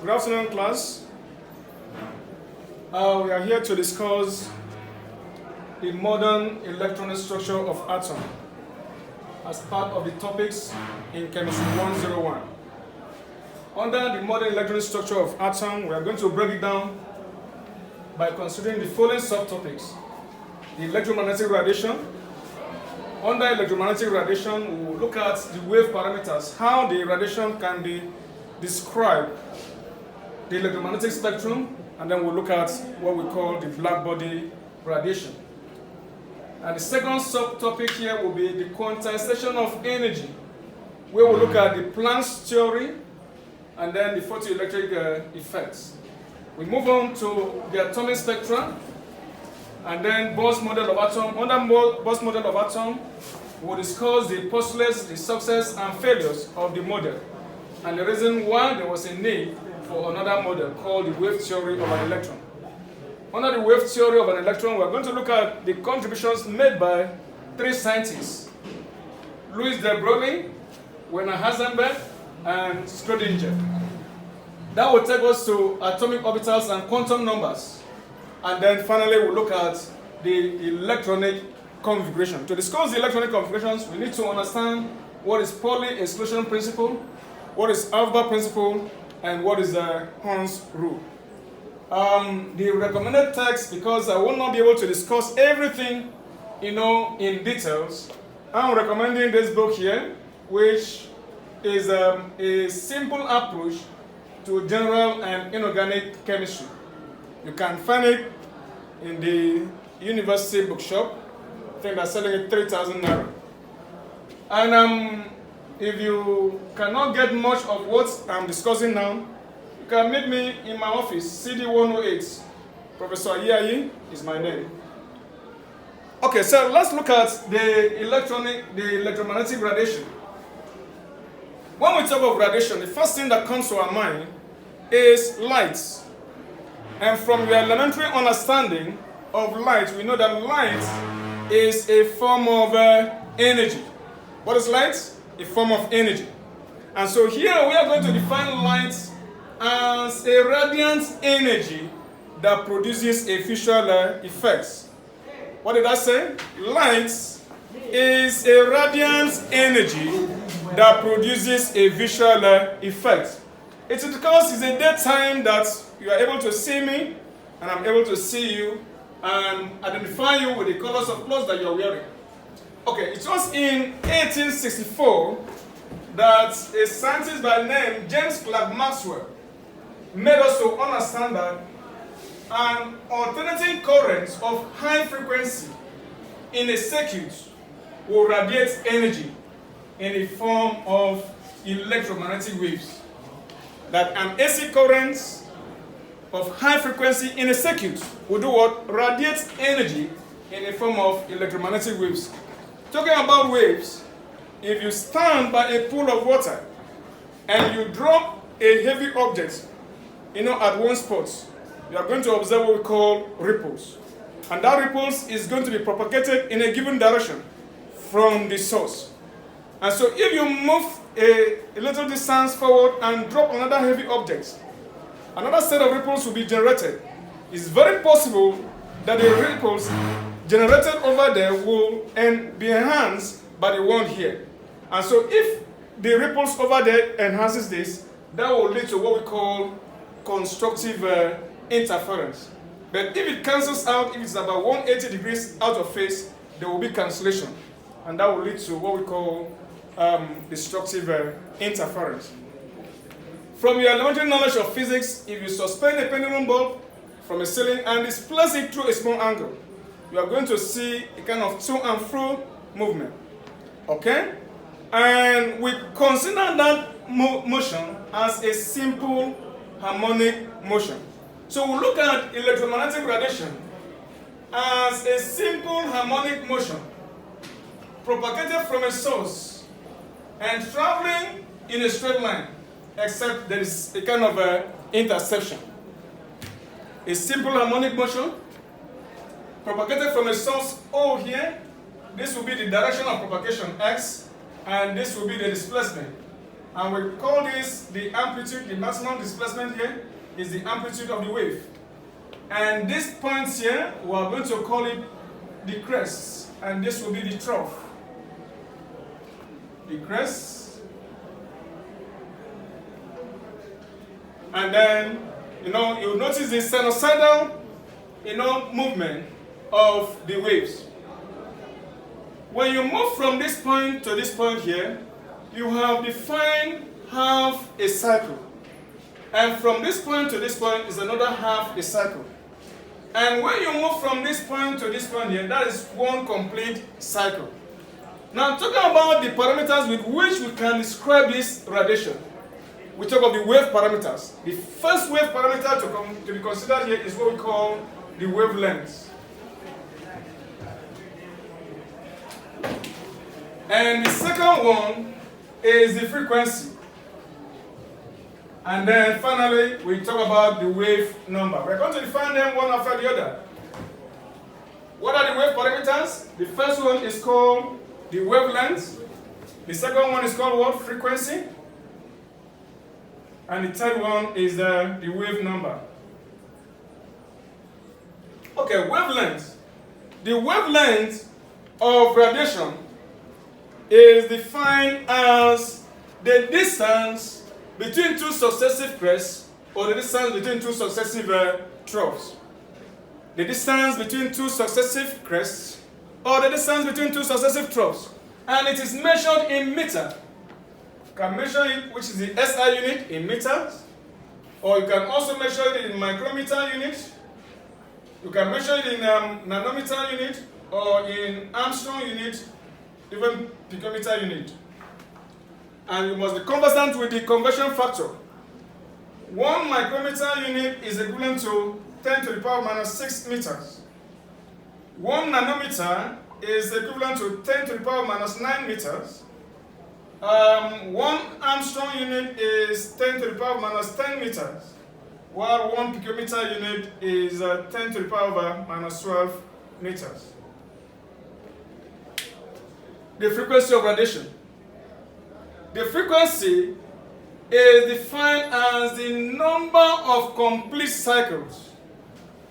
Good afternoon, class. We are here to discuss the modern electronic structure of atom as part of the topics in Chemistry 101. Under the modern electronic structure of atom, we are going to break it down by considering the following subtopics: the electromagnetic radiation. Under electromagnetic radiation, we will look at the wave parameters, how the radiation can be described, the electromagnetic spectrum, and then we'll look at what we call the black body radiation. And the second subtopic here will be the quantization of energy, where we'll look at the Planck's theory and then the photoelectric effects. We move on to the atomic spectrum, and then Bohr's model of atom. Under Bohr's model of atom, we'll discuss the postulates, the success and failures of the model, and the reason why there was a need for another model called the wave theory of an electron. Under the wave theory of an electron, we're going to look at the contributions made by three scientists: Louis de Broglie, Werner Heisenberg, and Schrödinger. That will take us to atomic orbitals and quantum numbers. And then finally, we'll look at the electronic configuration. To discuss the electronic configurations, we need to understand what is Pauli exclusion principle, what is Alpha principle, and what is the Horn's rule. The recommended text, because I will not be able to discuss everything, in details, I'm recommending this book here, which is a simple approach to general and inorganic chemistry. You can find it in the university bookshop. I think they're selling it 3,000 naira. And if you cannot get much of what I'm discussing now, you can meet me in my office, CD 108. Professor Ayayi is my name. Okay, so let's look at the electromagnetic radiation. When we talk of radiation, the first thing that comes to our mind is light. And from your elementary understanding of light, we know that light is a form of energy. What is light? A form of energy. And so here we are going to define light as a radiant energy that produces a visual effect. What did I say? Light is a radiant energy that produces a visual effect. It's because it's a daytime that you are able to see me, and I'm able to see you and identify you with the colors of clothes that you're wearing. Okay, it was in 1864 that a scientist by the name James Clerk Maxwell made us to understand that an alternating current of high frequency in a circuit will radiate energy in the form of electromagnetic waves. That an AC current of high frequency in a circuit will do what? Radiate energy in the form of electromagnetic waves. Talking about waves, if you stand by a pool of water and you drop a heavy object, at one spot, you are going to observe what we call ripples. And that ripples is going to be propagated in a given direction from the source. And so if you move a little distance forward and drop another heavy object, another set of ripples will be generated. It's very possible that the ripples generated over there will be enhanced by the one here. And so if the ripples over there enhances this, that will lead to what we call constructive interference. But if it cancels out, if it's about 180 degrees out of phase, there will be cancellation. And that will lead to what we call destructive interference. From your elementary knowledge of physics, if you suspend a pendulum bulb from a ceiling and displace it through a small angle, you are going to see a kind of to and fro movement. Okay? And we consider that motion as a simple harmonic motion. So we look at electromagnetic radiation as a simple harmonic motion propagated from a source and traveling in a straight line, except there is a kind of interception. A simple harmonic motion propagated from a source O here. This will be the direction of propagation X, and this will be the displacement And we call this the amplitude. The maximum displacement here is the amplitude of the wave. And this point here, we are going to call it the crest. And this will be the trough. The crest. And then, you'll notice the sinusoidal, movement of the waves. When you move from this point to this point here, you have defined half a cycle. And from this point to this point is another half a cycle. And when you move from this point to this point here, that is one complete cycle. Now, talking about the parameters with which we can describe this radiation, we talk of the wave parameters. The first wave parameter to be considered here is what we call the wavelength. And the second one is the frequency. And then finally, we talk about the wave number. We're going to define them one after the other. What are the wave parameters? The first one is called the wavelength. The second one is called what? Frequency. And the third one is the wave number. Okay, wavelength. The wavelength of radiation is defined as the distance between two successive crests, or the distance between two successive troughs. The distance between two successive crests, or the distance between two successive troughs. And it is measured in meter. You can measure it, which is the SI unit, in meters, or you can also measure it in micrometer unit. You can measure it in nanometer unit, or in Armstrong unit, even picometer unit. And you must be conversant with the conversion factor. 1 micrometer unit is equivalent to 10 to the power minus 6 meters. 1 nanometer is equivalent to 10 to the power minus 9 meters. 1 Armstrong unit is 10 to the power minus 10 meters, while 1 picometer unit is 10 to the power minus 12 meters. The frequency of radiation. The frequency is defined as the number of complete cycles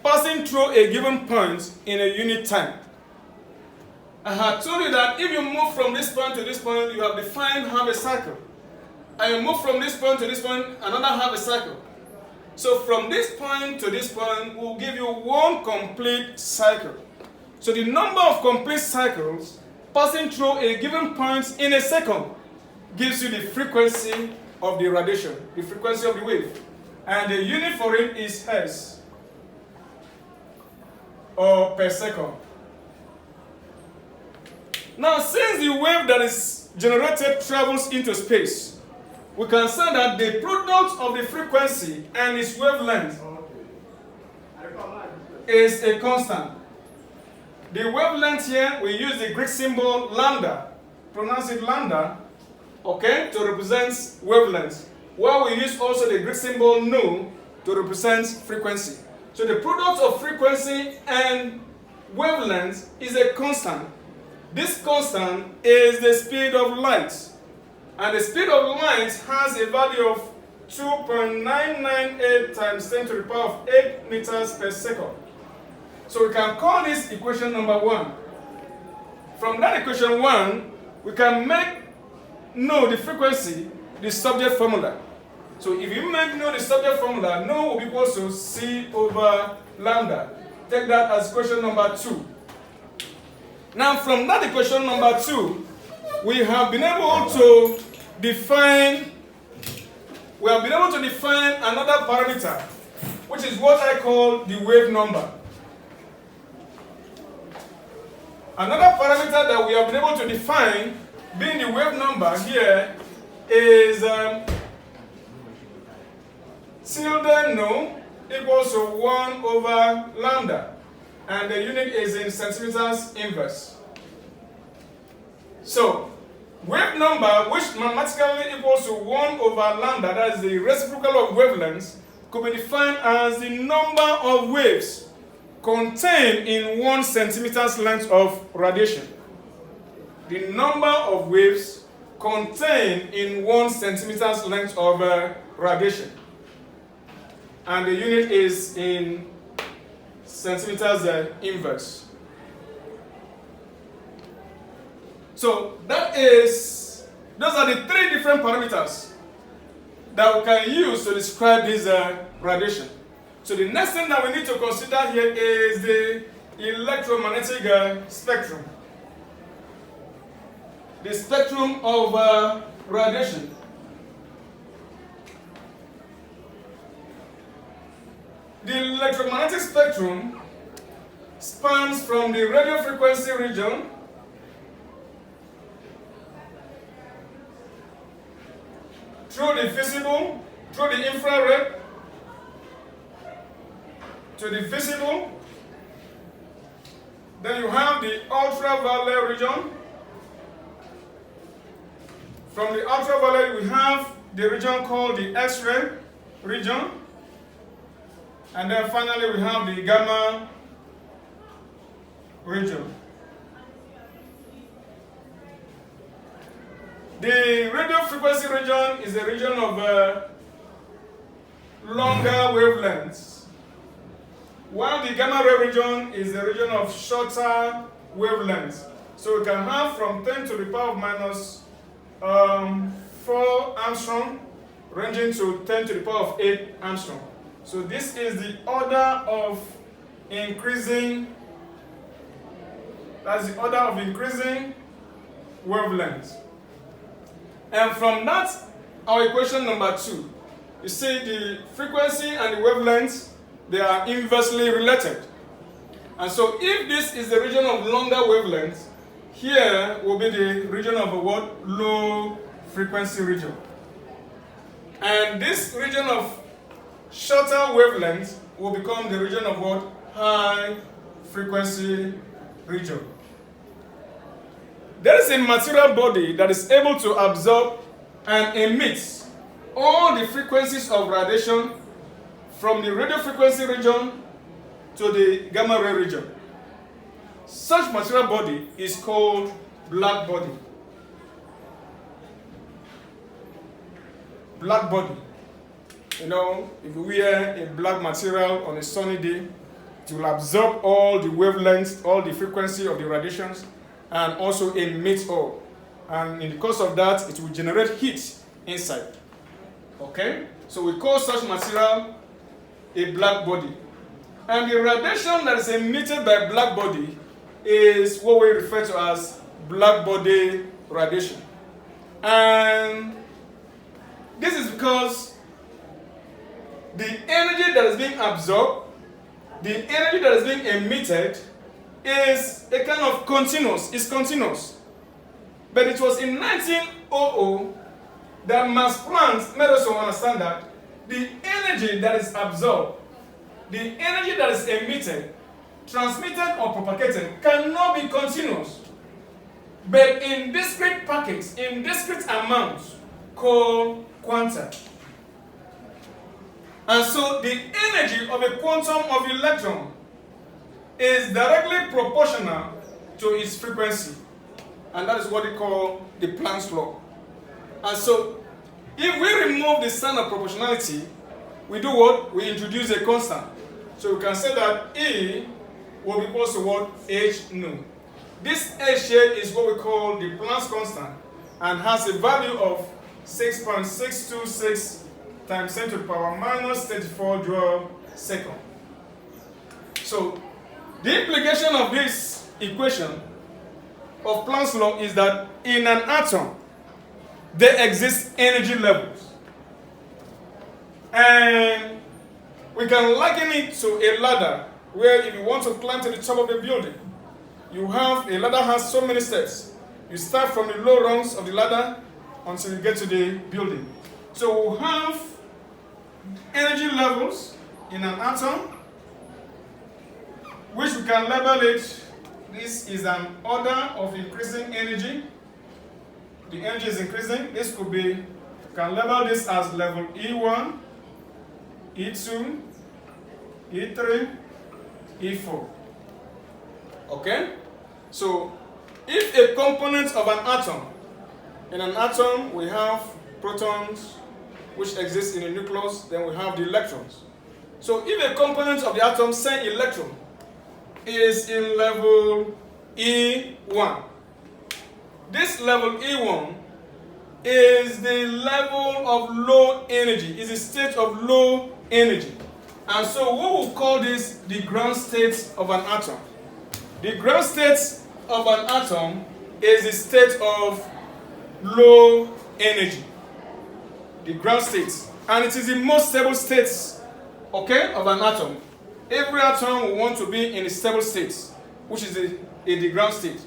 passing through a given point in a unit time. I had told you that if you move from this point to this point, you have defined half a cycle. And you move from this point to this point, another half a cycle. So from this point to this point will give you one complete cycle. So the number of complete cycles passing through a given point in a second gives you the frequency of the radiation, the frequency of the wave. And the unit for it is hertz, or per second. Now, since the wave that is generated travels into space, we can say that the product of the frequency and its wavelength is a constant. The wavelength here, we use the Greek symbol lambda, pronounce it lambda, okay, to represent wavelength, while we use also the Greek symbol nu to represent frequency. So the product of frequency and wavelength is a constant. This constant is the speed of light. And the speed of light has a value of 2.998 times 10 to the power of 8 meters per second. So we can call this equation number 1. From that equation 1, we can make know the frequency, the subject formula. So if you make know the subject formula, nu will be equal to C over lambda. Take that as equation number 2. Now from that equation number 2, we have been able to define another parameter, which is what I call the wave number. Another parameter that we have been able to define, being the wave number here, is tilde nu equals to 1 over lambda. And the unit is in centimeters inverse. So, wave number, which mathematically equals to 1 over lambda, that is the reciprocal of wavelengths, could be defined as the number of waves contained in 1 centimeter's length of radiation. The number of waves contained in 1 centimeter's length of radiation. And the unit is in centimeters inverse. So those are the 3 different parameters that we can use to describe this radiation. So the next thing that we need to consider here is the electromagnetic spectrum. The spectrum of radiation. The electromagnetic spectrum spans from the radio frequency region through the visible, through the infrared, to the visible. Then you have the ultraviolet region. From the ultraviolet, we have the region called the X-ray region. And then finally, we have the gamma region. The radio frequency region is a region of longer wavelengths, while the gamma ray region is a region of shorter wavelengths. So we can have from 10 to the power of minus 4 Armstrong ranging to 10 to the power of 8 Armstrong. So this is the order of increasing, that's the order of increasing wavelengths. And from that, our equation number 2, you see the frequency and the wavelengths, they are inversely related. And so if this is the region of longer wavelengths, here will be the region of a what? Low frequency region. And this region of shorter wavelengths will become the region of what? High frequency region. There is a material body that is able to absorb and emit all the frequencies of radiation from the radio frequency region to the gamma ray region. Such material body is called black body. Black body. You know, if you wear a black material on a sunny day, it will absorb all the wavelengths, all the frequency of the radiations, and also emit all. And in the course of that, it will generate heat inside. Okay? So we call such material a black body. And the radiation that is emitted by black body is what we refer to as black body radiation. And this is because the energy that is being absorbed, the energy that is being emitted is a kind of continuous, it's continuous. But it was in 1900 that Max Planck made us understand that the energy that is absorbed, the energy that is emitted, transmitted or propagated cannot be continuous, but in discrete packets, in discrete amounts called quanta. And so the energy of a quantum of electron is directly proportional to its frequency. And that is what they call the Planck's law. And so if we remove the sign of proportionality, we do what? We introduce a constant. So we can say that E will be equal to what? H nu. This H here is what we call the Planck's constant and has a value of 6.626 times 10 to the power minus 34 joule second. So the implication of this equation of Planck's law is that in an atom there exist energy levels, and we can liken it to a ladder where if you want to climb to the top of the building, you have a ladder has so many steps. You start from the low rungs of the ladder until you get to the building. So we have energy levels in an atom, which we can label it. This is an order of increasing energy. The energy is increasing. This could be, you can label this as level E1, E2, E3, E4. Okay? So, if a component of an atom, In an atom, we have protons, which exist in the nucleus, then we have the electrons. So if a component of the atom, say electron, is in level E1, this level E1 is the level of low energy, is a state of low energy. And so we will call this the ground state of an atom. The ground state of an atom is a state of low energy. The ground state. And it is the most stable state, okay, of an atom. Every atom will want to be in a stable state, which is the ground state.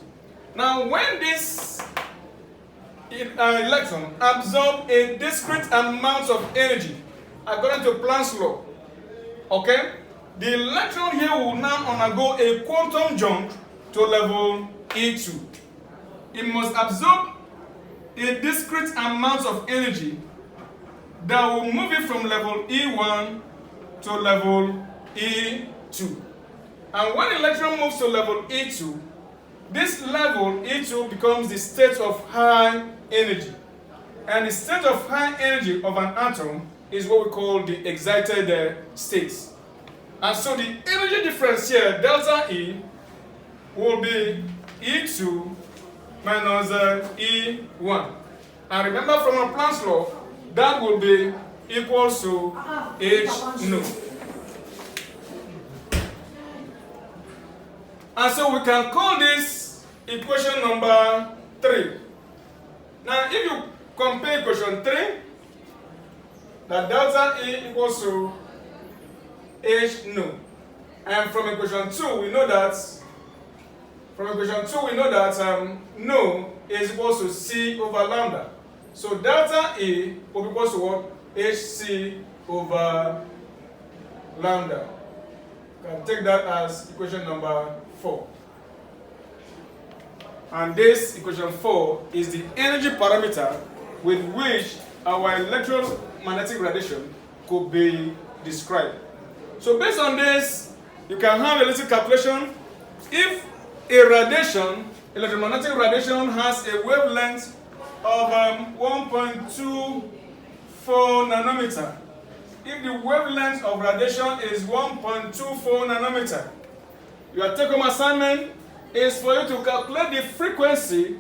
Now, when this electron absorbs a discrete amount of energy, according to Planck's law, okay, the electron here will now undergo a quantum jump to level E2. It must absorb a discrete amount of energy that will move it from level E1 to level E2. And when the electron moves to level E2, this level E2 becomes the state of high energy. And the state of high energy of an atom is what we call the excited state. And so the energy difference here, delta E, will be E2 minus E1. And remember from our Planck's law, that will be equals to H nu. And so we can call this equation number 3. Now if you compare equation 3, that delta E equals to H nu. And from equation 2 we know that nu is equal to C over lambda. So delta E will be equal to what? Hc over lambda. You can take that as equation number 4. And this equation 4 is the energy parameter with which our electromagnetic radiation could be described. So based on this, you can have a little calculation. If a radiation, electromagnetic radiation, has a wavelength of 1.24 nanometer, if the wavelength of radiation is 1.24 nanometer, your take-home assignment is for you to calculate the frequency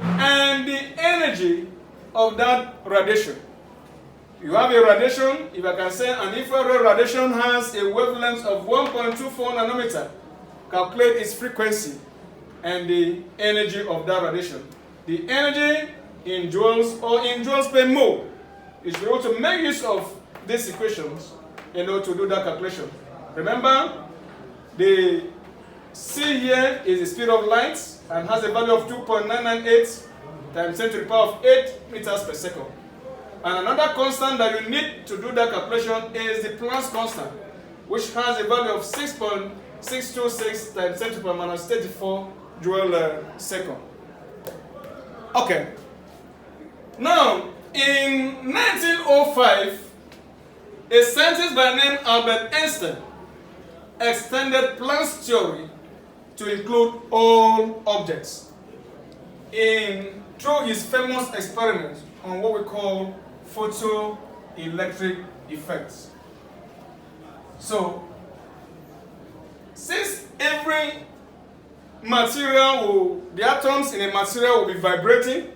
and the energy of that radiation. You have a radiation, if I can say an infrared radiation has a wavelength of 1.24 nanometer, calculate its frequency and the energy of that radiation. The energy in joules or in joules per mole. You should be able to make use of these equations in order to do that calculation. Remember, the C here is the speed of light and has a value of 2.998 times 10 to the power of 8 meters per second. And another constant that you need to do that calculation is the Planck's constant, which has a value of 6.626 times 10 to the power minus 34 joule second. Okay. Now, in 1905, a scientist by the name Albert Einstein extended Planck's theory to include all objects through his famous experiment on what we call photoelectric effects. So, since every material the atoms in a material will be vibrating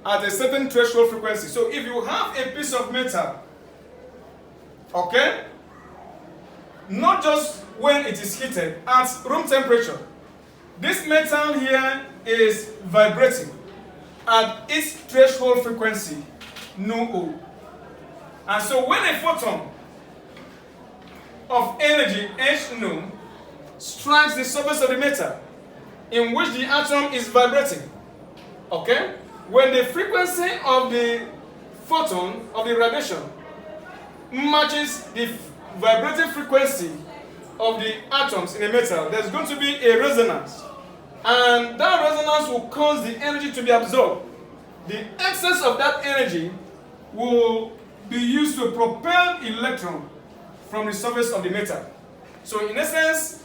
at a certain threshold frequency. So if you have a piece of metal, okay, not just when it is heated, at room temperature, this metal here is vibrating at its threshold frequency, nu. And so when a photon of energy, h nu, strikes the surface of the metal in which the atom is vibrating, okay, when the frequency of the photon, of the radiation, matches the vibrating frequency of the atoms in a metal, there's going to be a resonance. And that resonance will cause the energy to be absorbed. The excess of that energy will be used to propel electron from the surface of the metal. So in essence,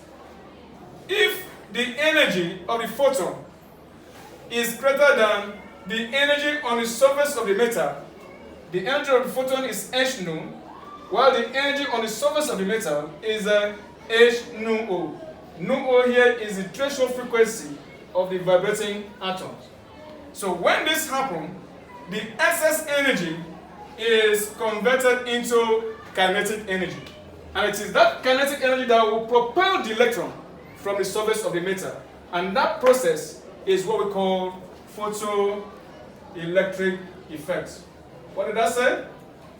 if the energy of the photon is greater than the energy on the surface of the metal, the energy of the photon is h nu, while the energy on the surface of the metal is h nu o. Nu o here is the threshold frequency of the vibrating atoms. So when this happens, the excess energy is converted into kinetic energy. And it is that kinetic energy that will propel the electron from the surface of the metal. And that process is what we call photoelectric effect. What did I say?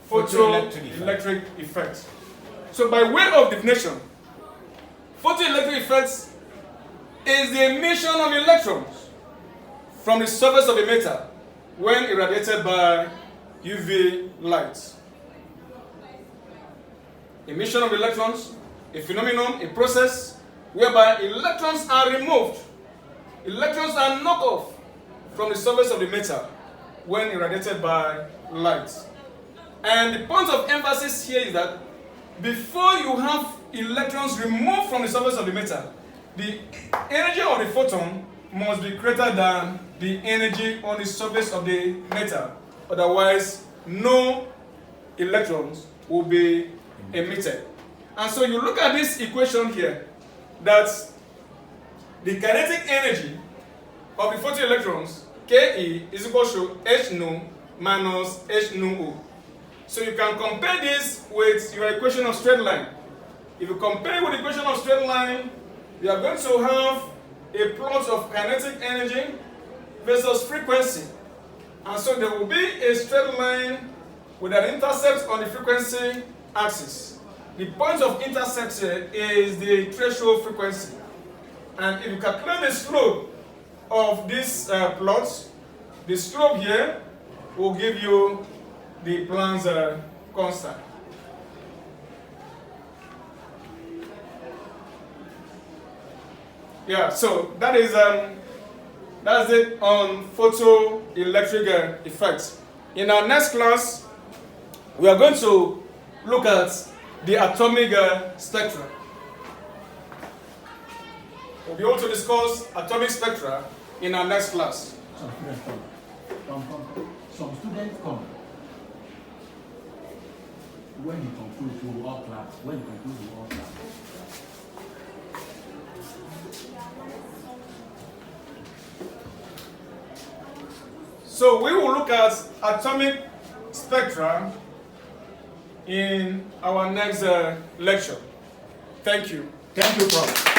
Photoelectric effect. So by way of definition, photoelectric effect is the emission of electrons from the surface of a metal when irradiated by UV light. Emission of electrons, a phenomenon, a process whereby electrons are removed, electrons are knocked off from the surface of the metal when irradiated by light. And the point of emphasis here is that before you have electrons removed from the surface of the metal, the energy of the photon must be greater than the energy on the surface of the metal. Otherwise, no electrons will be emitted. And so you look at this equation here, that the kinetic energy of the photoelectrons, Ke, is equal to h nu minus h nu o. So you can compare this with your equation of straight line. If you compare with the equation of straight line, you are going to have a plot of kinetic energy versus frequency. And so there will be a straight line with an intercept on the frequency axis. The point of intercept here is the threshold frequency. And if you calculate the slope of this plot, the slope here will give you the Planck's constant. Yeah, so that's it on photoelectric effects. In our next class, we are going to look at the atomic spectra. We'll be able to discuss atomic spectra in our next class. Some students come. When you conclude, you will all class. When you conclude, you will all class. So we will look at atomic spectra in our next lecture. Thank you. Thank you, Prof.